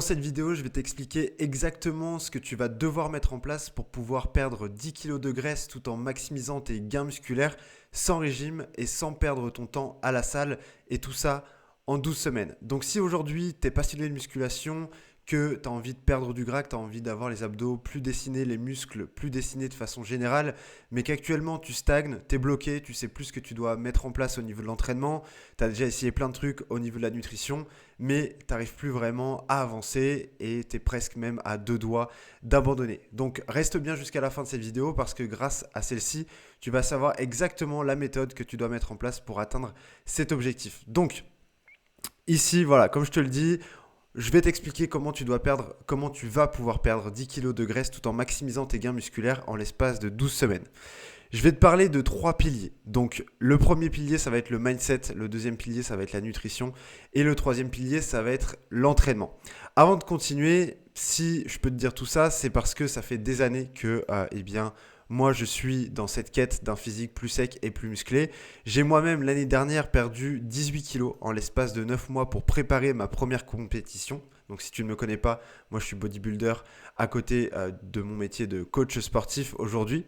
Dans cette vidéo, je vais t'expliquer exactement ce que tu vas devoir mettre en place pour pouvoir perdre 10 kg de graisse tout en maximisant tes gains musculaires sans régime et sans perdre ton temps à la salle et tout ça en 12 semaines. Donc si aujourd'hui tu es passionné de musculation, que tu as envie de perdre du gras, que tu as envie d'avoir les abdos plus dessinés, les muscles plus dessinés de façon générale, mais qu'actuellement tu stagnes, tu es bloqué, tu sais plus ce que tu dois mettre en place au niveau de l'entraînement, tu as déjà essayé plein de trucs au niveau de la nutrition, mais tu n'arrives plus vraiment à avancer et tu es presque même à deux doigts d'abandonner. Donc reste bien jusqu'à la fin de cette vidéo parce que grâce à celle-ci, tu vas savoir exactement la méthode que tu dois mettre en place pour atteindre cet objectif. Donc ici, voilà, comme je te le dis, je vais t'expliquer comment tu vas pouvoir perdre 10 kg de graisse tout en maximisant tes gains musculaires en l'espace de 12 semaines. Je vais te parler de trois piliers. Donc, le premier pilier, ça va être le mindset. Le deuxième pilier, ça va être la nutrition. Et le troisième pilier, ça va être l'entraînement. Avant de continuer, si je peux te dire tout ça, c'est parce que ça fait des années que, moi, je suis dans cette quête d'un physique plus sec et plus musclé. J'ai moi-même, l'année dernière, perdu 18 kilos en l'espace de 9 mois pour préparer ma première compétition. Donc, si tu ne me connais pas, moi, je suis bodybuilder à côté de mon métier de coach sportif aujourd'hui.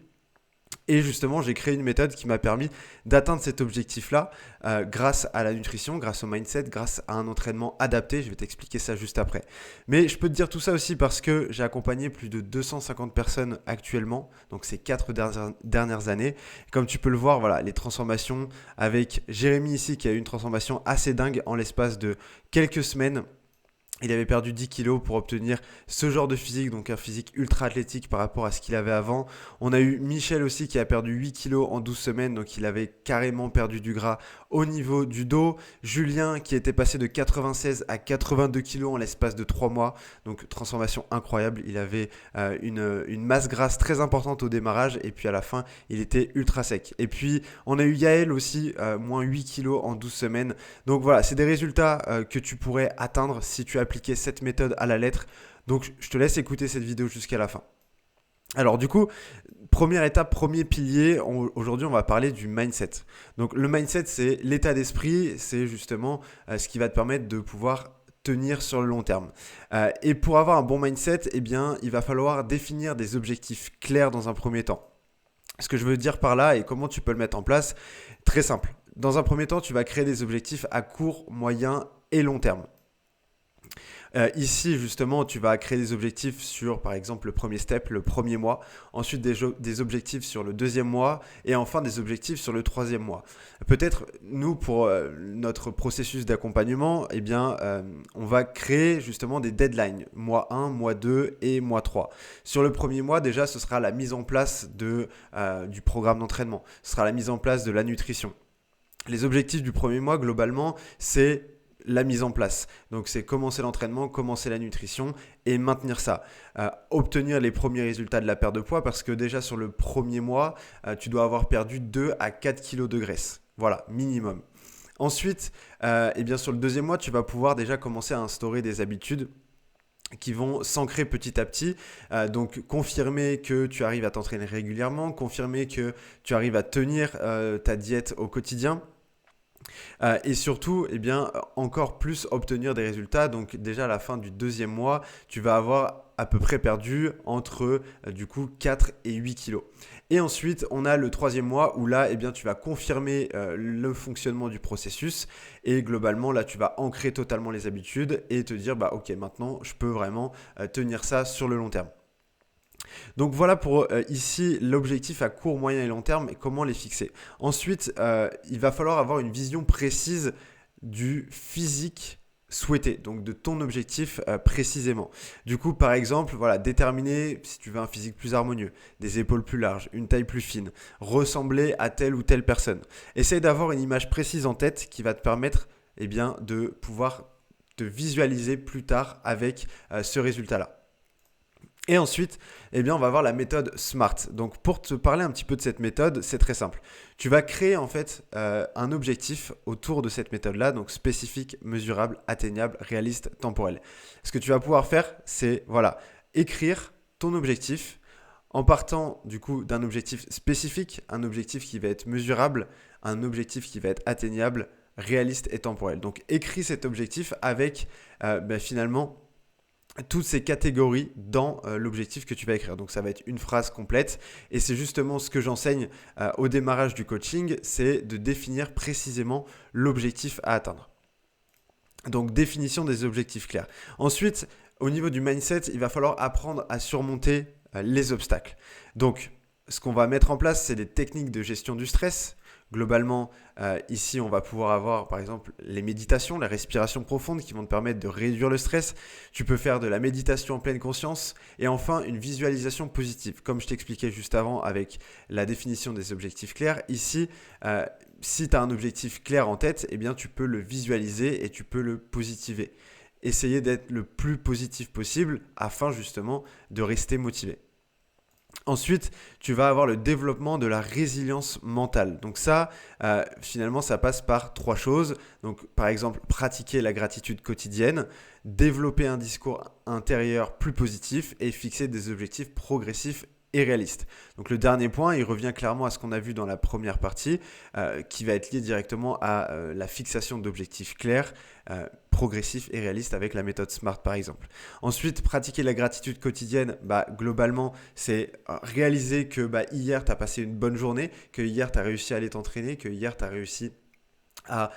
Et justement, j'ai créé une méthode qui m'a permis d'atteindre cet objectif-là grâce à la nutrition, grâce au mindset, grâce à un entraînement adapté. Je vais t'expliquer ça juste après. Mais je peux te dire tout ça aussi parce que j'ai accompagné plus de 250 personnes actuellement, donc ces 4 dernières années. Comme tu peux le voir, voilà, les transformations avec Jérémy ici qui a eu une transformation assez dingue en l'espace de quelques semaines. Il avait perdu 10 kilos pour obtenir ce genre de physique, donc un physique ultra athlétique par rapport à ce qu'il avait avant. On a eu Michel aussi qui a perdu 8 kilos en 12 semaines, donc il avait carrément perdu du gras au niveau du dos. Julien qui était passé de 96 à 82 kilos en l'espace de 3 mois, donc transformation incroyable. Il avait une masse grasse très importante au démarrage et puis à la fin, il était ultra sec. Et puis, on a eu Yael aussi, moins 8 kilos en 12 semaines. Donc voilà, c'est des résultats que tu pourrais atteindre si tu appliquais cette méthode à la lettre. Donc je te laisse écouter cette vidéo jusqu'à la fin. Alors du coup, première étape, premier pilier, aujourd'hui on va parler du mindset. Donc le mindset c'est l'état d'esprit, c'est justement ce qui va te permettre de pouvoir tenir sur le long terme. Et pour avoir un bon mindset, eh bien, il va falloir définir des objectifs clairs dans un premier temps. Ce que je veux dire par là et comment tu peux le mettre en place, très simple. Dans un premier temps, tu vas créer des objectifs à court, moyen et long terme. Ici, justement, tu vas créer des objectifs sur, par exemple, le premier step, le premier mois. Ensuite, des objectifs sur le deuxième mois. Et enfin, des objectifs sur le troisième mois. Peut-être, nous, pour notre processus d'accompagnement, eh bien, on va créer justement des deadlines. Mois 1, mois 2 et mois 3. Sur le premier mois, déjà, ce sera la mise en place du programme d'entraînement. Ce sera la mise en place de la nutrition. Les objectifs du premier mois, globalement, c'est la mise en place. Donc, c'est commencer l'entraînement, commencer la nutrition et maintenir ça. Obtenir les premiers résultats de la perte de poids parce que déjà sur le premier mois, tu dois avoir perdu 2 à 4 kilos de graisse. Voilà, minimum. Ensuite, eh bien sur le deuxième mois, tu vas pouvoir déjà commencer à instaurer des habitudes qui vont s'ancrer petit à petit. Donc, confirmer que tu arrives à t'entraîner régulièrement, confirmer que tu arrives à tenir ta diète au quotidien. Et surtout, eh bien, encore plus obtenir des résultats. Donc déjà à la fin du deuxième mois, tu vas avoir à peu près perdu entre du coup 4 et 8 kilos. Et ensuite, on a le troisième mois où là, eh bien, tu vas confirmer le fonctionnement du processus et globalement, là, tu vas ancrer totalement les habitudes et te dire, bah ok, maintenant, je peux vraiment tenir ça sur le long terme. Donc voilà pour ici l'objectif à court, moyen et long terme et comment les fixer. Ensuite, il va falloir avoir une vision précise du physique souhaité, donc de ton objectif précisément. Du coup, par exemple, voilà, déterminer si tu veux un physique plus harmonieux, des épaules plus larges, une taille plus fine, ressembler à telle ou telle personne. Essaye d'avoir une image précise en tête qui va te permettre eh bien, de pouvoir te visualiser plus tard avec ce résultat-là. Et ensuite, eh bien, on va voir la méthode SMART. Donc, pour te parler un petit peu de cette méthode, c'est très simple. Tu vas créer en fait un objectif autour de cette méthode-là, donc spécifique, mesurable, atteignable, réaliste, temporel. Ce que tu vas pouvoir faire, c'est voilà, écrire ton objectif en partant du coup d'un objectif spécifique, un objectif qui va être mesurable, un objectif qui va être atteignable, réaliste et temporel. Donc, écris cet objectif avec finalement toutes ces catégories dans l'objectif que tu vas écrire. Donc ça va être une phrase complète et c'est justement ce que j'enseigne au démarrage du coaching, c'est de définir précisément l'objectif à atteindre. Donc définition des objectifs clairs. Ensuite, au niveau du mindset, il va falloir apprendre à surmonter les obstacles. Donc ce qu'on va mettre en place, c'est des techniques de gestion du stress. Globalement, ici, on va pouvoir avoir par exemple les méditations, la respiration profonde qui vont te permettre de réduire le stress. Tu peux faire de la méditation en pleine conscience et enfin une visualisation positive. Comme je t'expliquais juste avant avec la définition des objectifs clairs, ici, si tu as un objectif clair en tête, eh bien, tu peux le visualiser et tu peux le positiver. Essayer d'être le plus positif possible afin justement de rester motivé. Ensuite, tu vas avoir le développement de la résilience mentale. Donc ça, finalement, ça passe par 3 choses. Donc, par exemple, pratiquer la gratitude quotidienne, développer un discours intérieur plus positif et fixer des objectifs progressifs et réalistes. Donc le dernier point, il revient clairement à ce qu'on a vu dans la première partie, qui va être lié directement à la fixation d'objectifs clairs, progressifs et réalistes avec la méthode SMART par exemple. Ensuite, pratiquer la gratitude quotidienne, globalement, c'est réaliser que hier, tu as passé une bonne journée, que hier, tu as réussi à aller t'entraîner, que hier, tu as réussi à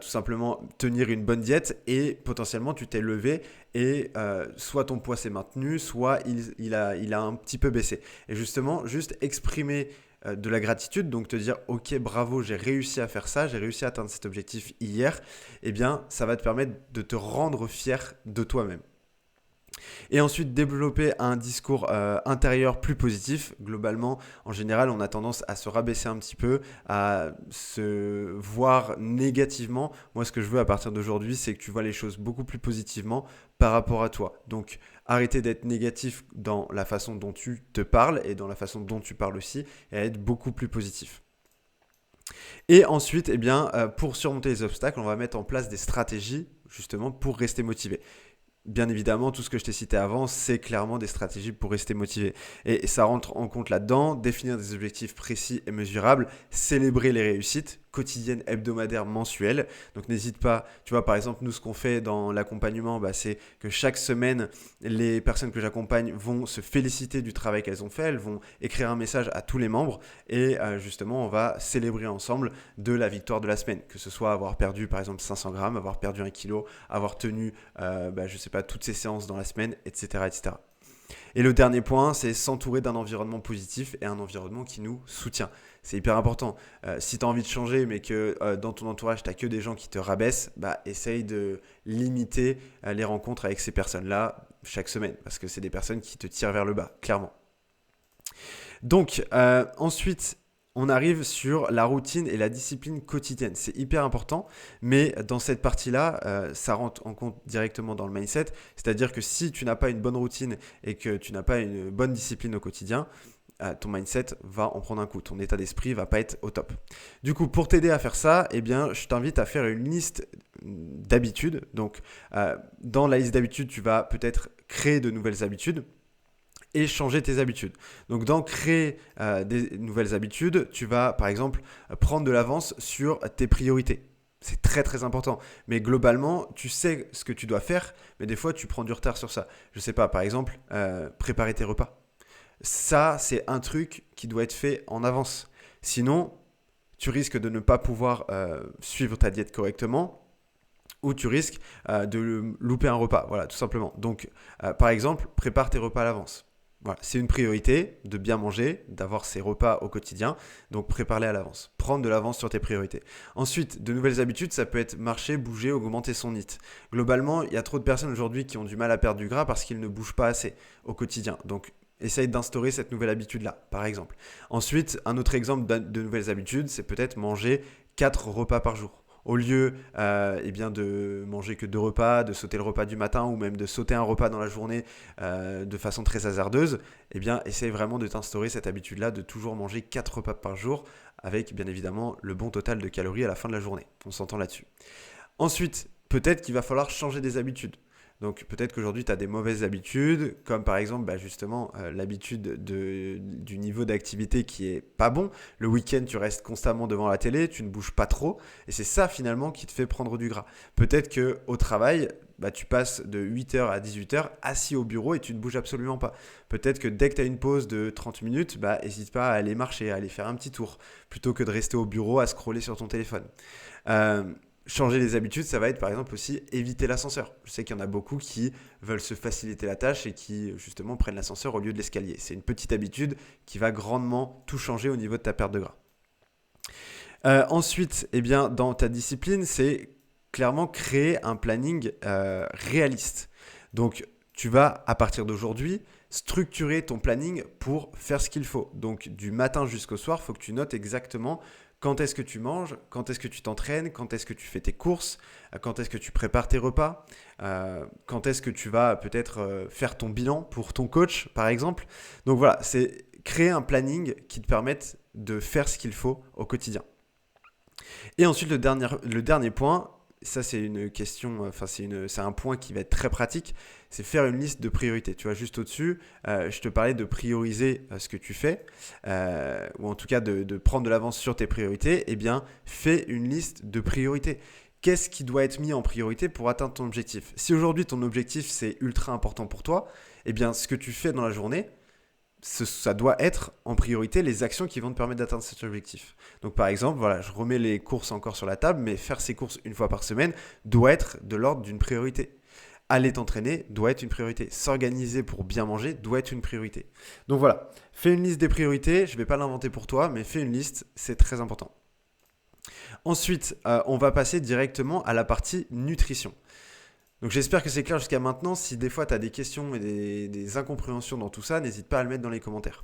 tout simplement tenir une bonne diète et potentiellement tu t'es levé et soit ton poids s'est maintenu, soit il a un petit peu baissé. Et justement, juste exprimer de la gratitude, donc te dire ok bravo, j'ai réussi à faire ça, j'ai réussi à atteindre cet objectif hier, eh bien ça va te permettre de te rendre fier de toi-même. Et ensuite, développer un discours intérieur plus positif. Globalement, en général, on a tendance à se rabaisser un petit peu, à se voir négativement. Moi, ce que je veux à partir d'aujourd'hui, c'est que tu vois les choses beaucoup plus positivement par rapport à toi. Donc, arrêter d'être négatif dans la façon dont tu te parles et dans la façon dont tu parles aussi, et être beaucoup plus positif. Et ensuite, pour surmonter les obstacles, on va mettre en place des stratégies justement pour rester motivé. Bien évidemment, tout ce que je t'ai cité avant, c'est clairement des stratégies pour rester motivé. Et ça rentre en compte là-dedans, définir des objectifs précis et mesurables, célébrer les réussites quotidiennes, hebdomadaires, mensuelles. Donc n'hésite pas, tu vois, par exemple, nous, ce qu'on fait dans l'accompagnement, c'est que chaque semaine, les personnes que j'accompagne vont se féliciter du travail qu'elles ont fait, elles vont écrire un message à tous les membres et justement, on va célébrer ensemble de la victoire de la semaine, que ce soit avoir perdu par exemple 500 grammes, avoir perdu 1 kilo, avoir tenu, je sais pas, toutes ces séances dans la semaine, etc., etc. Et le dernier point, c'est s'entourer d'un environnement positif et un environnement qui nous soutient. C'est hyper important. Si tu as envie de changer, mais que dans ton entourage, tu n'as que des gens qui te rabaissent, essaye de limiter les rencontres avec ces personnes-là chaque semaine, parce que c'est des personnes qui te tirent vers le bas, clairement. Donc, ensuite, on arrive sur la routine et la discipline quotidienne. C'est hyper important, mais dans cette partie-là, ça rentre en compte directement dans le mindset. C'est-à-dire que si tu n'as pas une bonne routine et que tu n'as pas une bonne discipline au quotidien, ton mindset va en prendre un coup. Ton état d'esprit va pas être au top. Du coup, pour t'aider à faire ça, je t'invite à faire une liste d'habitudes. Donc, dans la liste d'habitudes, tu vas peut-être créer de nouvelles habitudes et changer tes habitudes. Donc, dans créer des nouvelles habitudes, tu vas, par exemple, prendre de l'avance sur tes priorités. C'est très, très important. Mais globalement, tu sais ce que tu dois faire, mais des fois, tu prends du retard sur ça. Je ne sais pas, par exemple, préparer tes repas. Ça, c'est un truc qui doit être fait en avance. Sinon, tu risques de ne pas pouvoir suivre ta diète correctement ou tu risques de louper un repas. Voilà, tout simplement. Donc, par exemple, prépare tes repas à l'avance. Voilà, c'est une priorité de bien manger, d'avoir ses repas au quotidien, donc prépare-les à l'avance. Prendre de l'avance sur tes priorités. Ensuite, de nouvelles habitudes, ça peut être marcher, bouger, augmenter son NEAT. Globalement, il y a trop de personnes aujourd'hui qui ont du mal à perdre du gras parce qu'ils ne bougent pas assez au quotidien. Donc, essaye d'instaurer cette nouvelle habitude-là, par exemple. Ensuite, un autre exemple de nouvelles habitudes, c'est peut-être manger 4 repas par jour. Au lieu de manger que 2 repas, de sauter le repas du matin ou même de sauter un repas dans la journée de façon très hasardeuse, essaye vraiment de t'instaurer cette habitude-là de toujours manger 4 repas par jour avec bien évidemment le bon total de calories à la fin de la journée. On s'entend là-dessus. Ensuite, peut-être qu'il va falloir changer des habitudes. Donc peut-être qu'aujourd'hui tu as des mauvaises habitudes, comme par exemple l'habitude du niveau d'activité qui est pas bon. Le week-end tu restes constamment devant la télé, tu ne bouges pas trop et c'est ça finalement qui te fait prendre du gras. Peut-être qu'au travail bah, tu passes de 8h à 18h assis au bureau et tu ne bouges absolument pas. Peut-être que dès que tu as une pause de 30 minutes, bah, n'hésite pas à aller marcher, à aller faire un petit tour, plutôt que de rester au bureau à scroller sur ton téléphone. Euh, Changer les habitudes, ça va être par exemple aussi éviter l'ascenseur. Je sais qu'il y en a beaucoup qui veulent se faciliter la tâche et qui justement prennent l'ascenseur au lieu de l'escalier. C'est une petite habitude qui va grandement tout changer au niveau de ta perte de gras. Ensuite, eh bien, dans ta discipline, c'est clairement créer un planning réaliste. Donc, tu vas, à partir d'aujourd'hui, structurer ton planning pour faire ce qu'il faut. Donc, du matin jusqu'au soir, il faut que tu notes exactement quand est-ce que tu manges, quand est-ce que tu t'entraînes, quand est-ce que tu fais tes courses, quand est-ce que tu prépares tes repas, quand est-ce que tu vas peut-être faire ton bilan pour ton coach, par exemple. Donc voilà, c'est créer un planning qui te permette de faire ce qu'il faut au quotidien. Et ensuite, le dernier point, ça c'est une question, c'est un point qui va être très pratique, c'est faire une liste de priorités. Tu vois, juste au-dessus, je te parlais de prioriser ce que tu fais, ou en tout cas de prendre de l'avance sur tes priorités. Eh bien, fais une liste de priorités. Qu'est-ce qui doit être mis en priorité pour atteindre ton objectif? Si aujourd'hui ton objectif c'est ultra important pour toi, eh bien ce que tu fais dans la journée, ça doit être en priorité les actions qui vont te permettre d'atteindre cet objectif. Donc par exemple, voilà, je remets les courses encore sur la table, mais faire ces courses une fois par semaine doit être de l'ordre d'une priorité. Aller t'entraîner doit être une priorité. S'organiser pour bien manger doit être une priorité. Donc voilà, fais une liste des priorités. Je ne vais pas l'inventer pour toi, mais fais une liste, c'est très important. Ensuite, on va passer directement à la partie nutrition. Donc j'espère que c'est clair jusqu'à maintenant. Si des fois tu as des questions et des incompréhensions dans tout ça, n'hésite pas à le mettre dans les commentaires.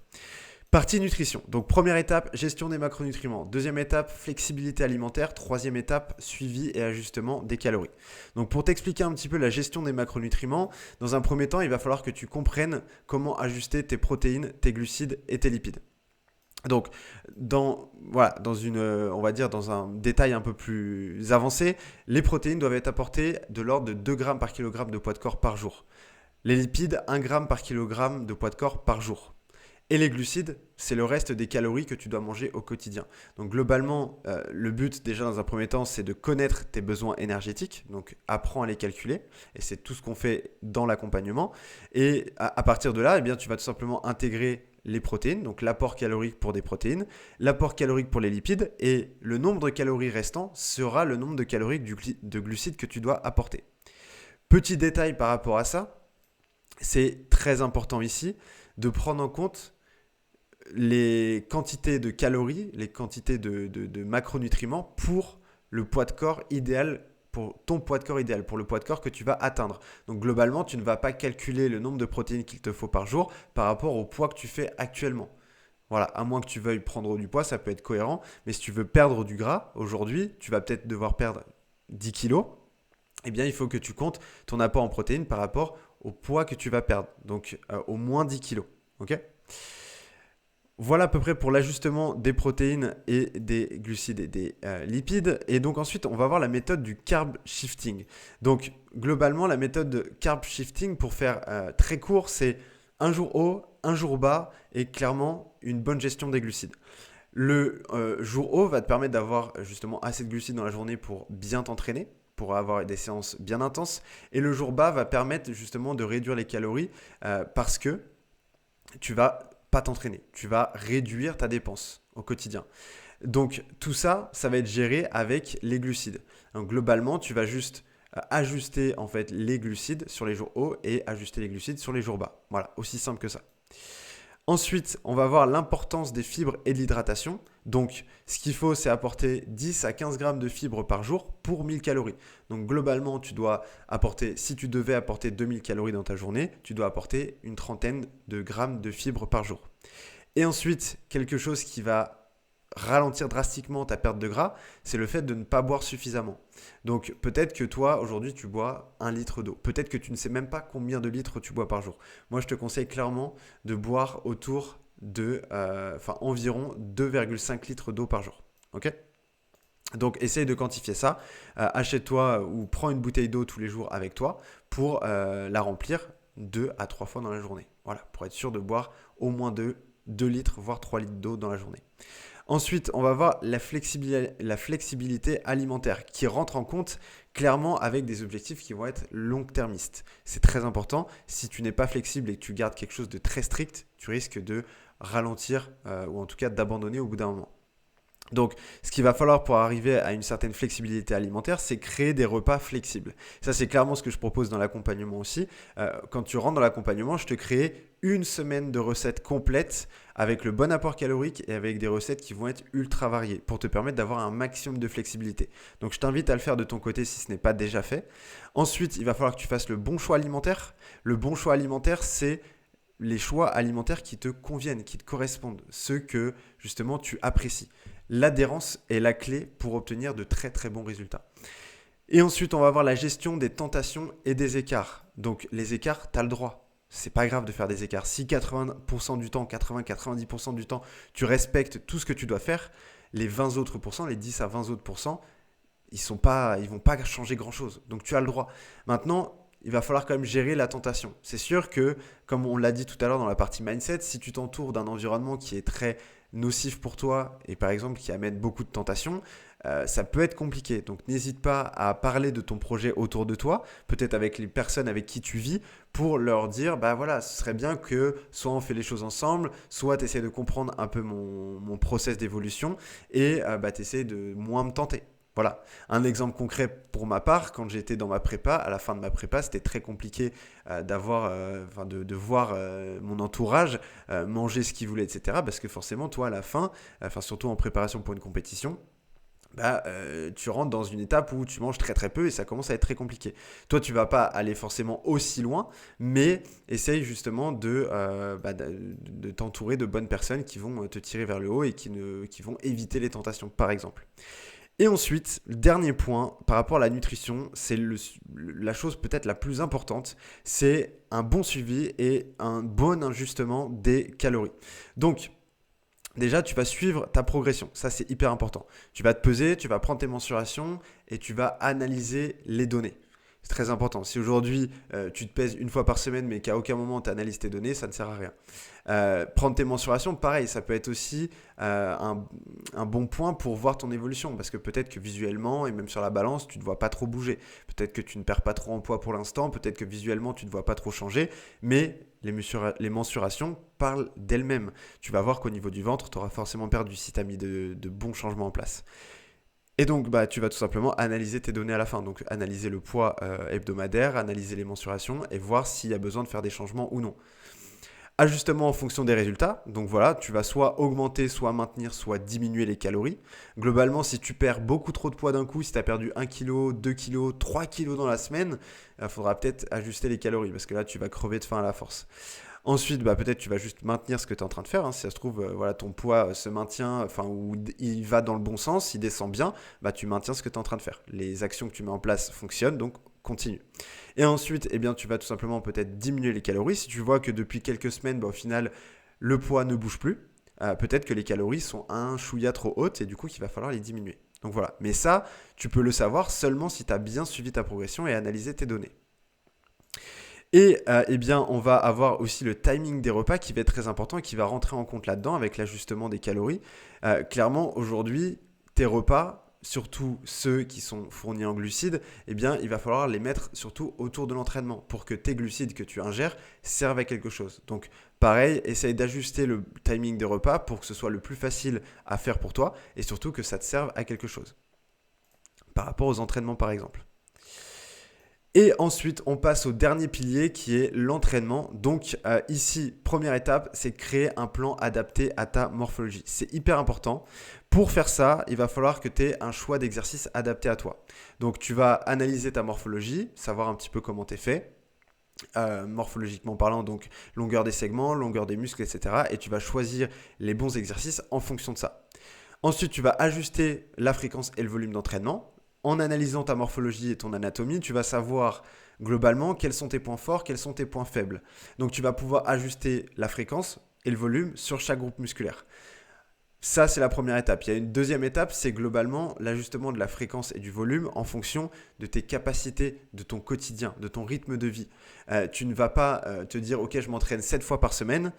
Partie nutrition. Donc première étape, gestion des macronutriments. Deuxième étape, flexibilité alimentaire. Troisième étape, suivi et ajustement des calories. Donc pour t'expliquer un petit peu la gestion des macronutriments, dans un premier temps, il va falloir que tu comprennes comment ajuster tes protéines, tes glucides et tes lipides. Donc, on va dire dans un détail un peu plus avancé, les protéines doivent être apportées de l'ordre de 2 grammes par kilogramme de poids de corps par jour. Les lipides, 1 gramme par kilogramme de poids de corps par jour. Et les glucides, c'est le reste des calories que tu dois manger au quotidien. Donc globalement, le but déjà dans un premier temps, c'est de connaître tes besoins énergétiques. Donc apprends à les calculer. Et c'est tout ce qu'on fait dans l'accompagnement. Et à partir de là, eh bien, tu vas tout simplement intégrer les protéines, donc l'apport calorique pour des protéines, l'apport calorique pour les lipides, et le nombre de calories restant sera le nombre de calories de glucides que tu dois apporter. Petit détail par rapport à ça, c'est très important ici de prendre en compte les quantités de calories, les quantités de macronutriments pour le poids de corps idéal, pour ton poids de corps idéal, pour le poids de corps que tu vas atteindre. Donc globalement, tu ne vas pas calculer le nombre de protéines qu'il te faut par jour par rapport au poids que tu fais actuellement. Voilà, à moins que tu veuilles prendre du poids, ça peut être cohérent. Mais si tu veux perdre du gras, aujourd'hui, tu vas peut-être devoir perdre 10 kilos. Eh bien, il faut que tu comptes ton apport en protéines par rapport au poids que tu vas perdre. Donc, au moins 10 kilos. OK ? Voilà à peu près pour l'ajustement des protéines et des glucides et des lipides. Et donc ensuite, on va voir la méthode du carb shifting. Donc globalement, la méthode de carb shifting, pour faire très court, c'est un jour haut, un jour bas et clairement une bonne gestion des glucides. Le jour haut va te permettre d'avoir justement assez de glucides dans la journée pour bien t'entraîner, pour avoir des séances bien intenses. Et le jour bas va permettre justement de réduire les calories parce que tu vas pas t'entraîner, tu vas réduire ta dépense au quotidien. Donc tout ça, ça va être géré avec les glucides. Donc globalement, tu vas juste ajuster en fait les glucides sur les jours hauts et ajuster les glucides sur les jours bas. Voilà, aussi simple que ça. Ensuite, on va voir l'importance des fibres et de l'hydratation. Donc, ce qu'il faut, c'est apporter 10 à 15 grammes de fibres par jour pour 1000 calories. Donc, globalement, tu dois apporter, si tu devais apporter 2000 calories dans ta journée, tu dois apporter une trentaine de grammes de fibres par jour. Et ensuite, quelque chose qui va ralentir drastiquement ta perte de gras, c'est le fait de ne pas boire suffisamment. Donc peut-être que toi, aujourd'hui, tu bois 1 litre d'eau. Peut-être que tu ne sais même pas combien de litres tu bois par jour. Moi, je te conseille clairement de boire autour de, environ 2,5 litres d'eau par jour. Ok ? Donc essaye de quantifier ça. Achète-toi ou prends une bouteille d'eau tous les jours avec toi pour la remplir 2 à 3 fois dans la journée. Voilà, pour être sûr de boire au moins 2 litres, voire 3 litres d'eau dans la journée. Ensuite, on va voir la flexibilité alimentaire qui rentre en compte clairement avec des objectifs qui vont être long-termistes. C'est très important. Si tu n'es pas flexible et que tu gardes quelque chose de très strict, tu risques de ralentir ou en tout cas d'abandonner au bout d'un moment. Donc, ce qu'il va falloir pour arriver à une certaine flexibilité alimentaire, c'est créer des repas flexibles. Ça, c'est clairement ce que je propose dans l'accompagnement aussi. Quand tu rentres dans l'accompagnement, je te crée une semaine de recettes complètes avec le bon apport calorique et avec des recettes qui vont être ultra variées pour te permettre d'avoir un maximum de flexibilité. Donc, je t'invite à le faire de ton côté si ce n'est pas déjà fait. Ensuite, il va falloir que tu fasses le bon choix alimentaire. Le bon choix alimentaire, c'est les choix alimentaires qui te conviennent, qui te correspondent, ceux que justement tu apprécies. L'adhérence est la clé pour obtenir de très très bons résultats. Et ensuite, on va voir la gestion des tentations et des écarts. Donc les écarts, tu as le droit. C'est pas grave de faire des écarts. Si 80% du temps, 80-90% du temps, tu respectes tout ce que tu dois faire, les 20 autres pourcents, les 10 à 20 autres pourcents, ils vont pas changer grand-chose. Donc tu as le droit. Maintenant, il va falloir quand même gérer la tentation. C'est sûr que, comme on l'a dit tout à l'heure dans la partie mindset, si tu t'entoures d'un environnement qui est très nocif pour toi et par exemple qui amène beaucoup de tentations, ça peut être compliqué. Donc n'hésite pas à parler de ton projet autour de toi, peut-être avec les personnes avec qui tu vis, pour leur dire, bah voilà, ce serait bien que soit on fait les choses ensemble, soit tu essaies de comprendre un peu mon process d'évolution et tu essaies de moins me tenter. Voilà, un exemple concret pour ma part, quand j'étais dans ma prépa, à la fin de ma prépa, c'était très compliqué de voir mon entourage manger ce qu'il voulait, etc. Parce que forcément, toi, à la fin, surtout en préparation pour une compétition, tu rentres dans une étape où tu manges très très peu et ça commence à être très compliqué. Toi, tu vas pas aller forcément aussi loin, mais essaye justement de t'entourer de bonnes personnes qui vont te tirer vers le haut et qui vont éviter les tentations, par exemple. Et ensuite, le dernier point par rapport à la nutrition, c'est la chose peut-être la plus importante, c'est un bon suivi et un bon ajustement des calories. Donc, déjà, tu vas suivre ta progression, ça c'est hyper important. Tu vas te peser, tu vas prendre tes mensurations et tu vas analyser les données. C'est très important. Si aujourd'hui tu te pèses une fois par semaine mais qu'à aucun moment tu analyses tes données, ça ne sert à rien. Prendre tes mensurations, pareil, ça peut être aussi un bon point pour voir ton évolution parce que peut-être que visuellement et même sur la balance, tu ne te vois pas trop bouger. Peut-être que tu ne perds pas trop en poids pour l'instant, peut-être que visuellement tu ne te vois pas trop changer, mais les mensurations parlent d'elles-mêmes. Tu vas voir qu'au niveau du ventre, tu auras forcément perdu si tu as mis de bons changements en place. Et donc, tu vas tout simplement analyser tes données à la fin. Donc, analyser le poids hebdomadaire, analyser les mensurations et voir s'il y a besoin de faire des changements ou non. Ajustement en fonction des résultats. Donc voilà, tu vas soit augmenter, soit maintenir, soit diminuer les calories. Globalement, si tu perds beaucoup trop de poids d'un coup, si tu as perdu 1 kg, 2 kg, 3 kg dans la semaine, il faudra peut-être ajuster les calories parce que là, tu vas crever de faim à la force. Ensuite, peut-être tu vas juste maintenir ce que tu es en train de faire. Si ça se trouve, ton poids se maintient, ou il va dans le bon sens, il descend bien, tu maintiens ce que tu es en train de faire. Les actions que tu mets en place fonctionnent, donc continue. Et ensuite, tu vas tout simplement peut-être diminuer les calories. Si tu vois que depuis quelques semaines, au final, le poids ne bouge plus, peut-être que les calories sont un chouïa trop hautes et du coup, il va falloir les diminuer. Donc voilà. Mais ça, tu peux le savoir seulement si tu as bien suivi ta progression et analysé tes données. Et on va avoir aussi le timing des repas qui va être très important et qui va rentrer en compte là-dedans avec l'ajustement des calories. Clairement, aujourd'hui, tes repas, surtout ceux qui sont fournis en glucides, il va falloir les mettre surtout autour de l'entraînement pour que tes glucides que tu ingères servent à quelque chose. Donc pareil, essaye d'ajuster le timing des repas pour que ce soit le plus facile à faire pour toi et surtout que ça te serve à quelque chose. Par rapport aux entraînements par exemple. Et ensuite, on passe au dernier pilier qui est l'entraînement. Donc ici, première étape, c'est créer un plan adapté à ta morphologie. C'est hyper important. Pour faire ça, il va falloir que tu aies un choix d'exercice adapté à toi. Donc tu vas analyser ta morphologie, savoir un petit peu comment tu es fait. Morphologiquement parlant, donc longueur des segments, longueur des muscles, etc. Et tu vas choisir les bons exercices en fonction de ça. Ensuite, tu vas ajuster la fréquence et le volume d'entraînement. En analysant ta morphologie et ton anatomie, tu vas savoir globalement quels sont tes points forts, quels sont tes points faibles. Donc tu vas pouvoir ajuster la fréquence et le volume sur chaque groupe musculaire. Ça, c'est la première étape. Il y a une deuxième étape, c'est globalement l'ajustement de la fréquence et du volume en fonction de tes capacités, de ton quotidien, de ton rythme de vie. Tu ne vas pas te dire « Ok, je m'entraîne 7 fois par semaine ».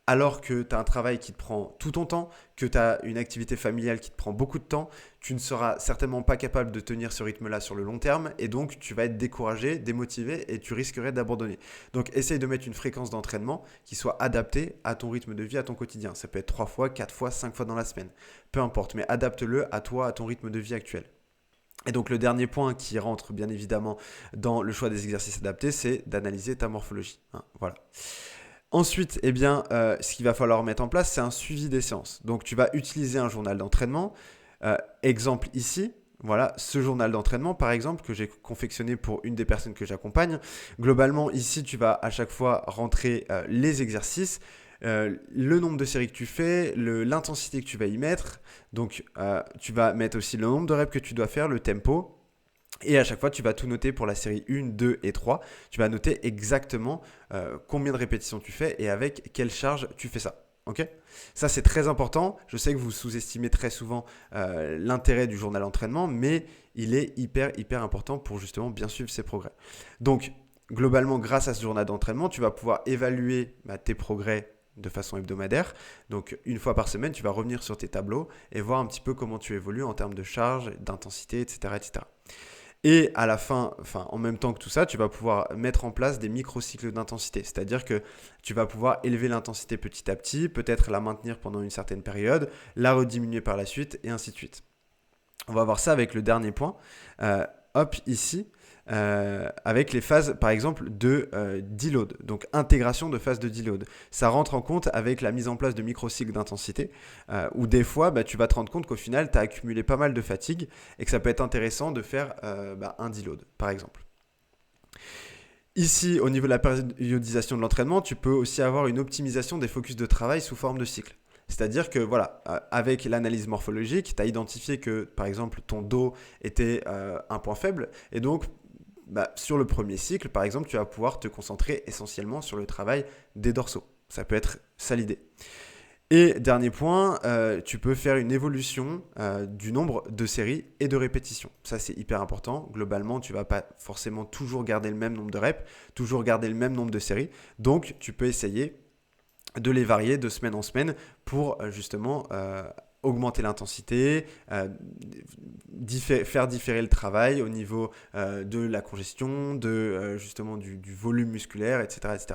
alors que tu as un travail qui te prend tout ton temps, que tu as une activité familiale qui te prend beaucoup de temps, tu ne seras certainement pas capable de tenir ce rythme-là sur le long terme et donc tu vas être découragé, démotivé et tu risquerais d'abandonner. Donc essaye de mettre une fréquence d'entraînement qui soit adaptée à ton rythme de vie, à ton quotidien. Ça peut être 3 fois, 4 fois, 5 fois dans la semaine. Peu importe, mais adapte-le à toi, à ton rythme de vie actuel. Et donc le dernier point qui rentre bien évidemment dans le choix des exercices adaptés, c'est d'analyser ta morphologie. Voilà. Ensuite, ce qu'il va falloir mettre en place, c'est un suivi des séances. Donc, tu vas utiliser un journal d'entraînement. Exemple ici, voilà, ce journal d'entraînement, par exemple, que j'ai confectionné pour une des personnes que j'accompagne. Globalement, ici, tu vas à chaque fois rentrer les exercices, le nombre de séries que tu fais, l'intensité que tu vas y mettre. Donc, tu vas mettre aussi le nombre de reps que tu dois faire, le tempo. Et à chaque fois, tu vas tout noter pour la série 1, 2 et 3. Tu vas noter exactement combien de répétitions tu fais et avec quelle charge tu fais ça. Ok ? Ça, c'est très important. Je sais que vous sous-estimez très souvent l'intérêt du journal d'entraînement, mais il est hyper important pour justement bien suivre ses progrès. Donc, globalement, grâce à ce journal d'entraînement, tu vas pouvoir évaluer tes progrès de façon hebdomadaire. Donc, une fois par semaine, tu vas revenir sur tes tableaux et voir un petit peu comment tu évolues en termes de charge, d'intensité, etc., etc. Et à la fin, en même temps que tout ça, tu vas pouvoir mettre en place des microcycles d'intensité. C'est-à-dire que tu vas pouvoir élever l'intensité petit à petit, peut-être la maintenir pendant une certaine période, la rediminuer par la suite, et ainsi de suite. On va voir ça avec le dernier point. Ici, avec les phases, par exemple, de deload, donc intégration de phase de deload. Ça rentre en compte avec la mise en place de microcycles d'intensité, où des fois, tu vas te rendre compte qu'au final, tu as accumulé pas mal de fatigue et que ça peut être intéressant de faire un deload, par exemple. Ici, au niveau de la périodisation de l'entraînement, tu peux aussi avoir une optimisation des focus de travail sous forme de cycle. C'est-à-dire que voilà, avec l'analyse morphologique, tu as identifié que par exemple ton dos était un point faible et donc sur le premier cycle, par exemple, tu vas pouvoir te concentrer essentiellement sur le travail des dorsaux. Ça peut être ça l'idée. Et dernier point, tu peux faire une évolution du nombre de séries et de répétitions. Ça, c'est hyper important. Globalement, tu ne vas pas forcément toujours garder le même nombre de reps, toujours garder le même nombre de séries. Donc, tu peux essayer de les varier de semaine en semaine pour justement augmenter l'intensité, faire différer le travail au niveau de la congestion, justement du volume musculaire, etc., etc.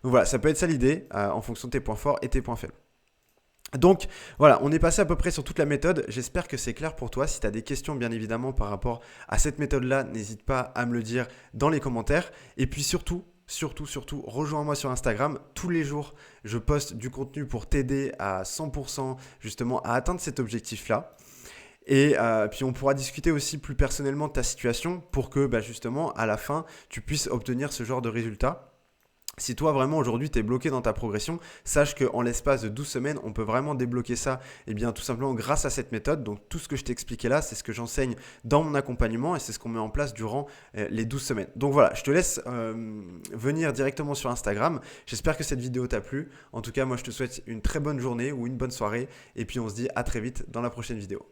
Donc voilà, ça peut être ça l'idée en fonction de tes points forts et tes points faibles. Donc voilà, on est passé à peu près sur toute la méthode. J'espère que c'est clair pour toi. Si tu as des questions bien évidemment par rapport à cette méthode-là, n'hésite pas à me le dire dans les commentaires. Et puis surtout, rejoins-moi sur Instagram. Tous les jours, je poste du contenu pour t'aider à 100% justement à atteindre cet objectif-là. Et puis on pourra discuter aussi plus personnellement de ta situation pour que justement à la fin, tu puisses obtenir ce genre de résultat. Si toi vraiment aujourd'hui tu es bloqué dans ta progression, sache qu'en l'espace de 12 semaines, on peut vraiment débloquer ça tout simplement grâce à cette méthode. Donc tout ce que je t'ai expliqué là, c'est ce que j'enseigne dans mon accompagnement et c'est ce qu'on met en place durant les 12 semaines. Donc voilà, je te laisse venir directement sur Instagram. J'espère que cette vidéo t'a plu. En tout cas, moi je te souhaite une très bonne journée ou une bonne soirée et puis on se dit à très vite dans la prochaine vidéo.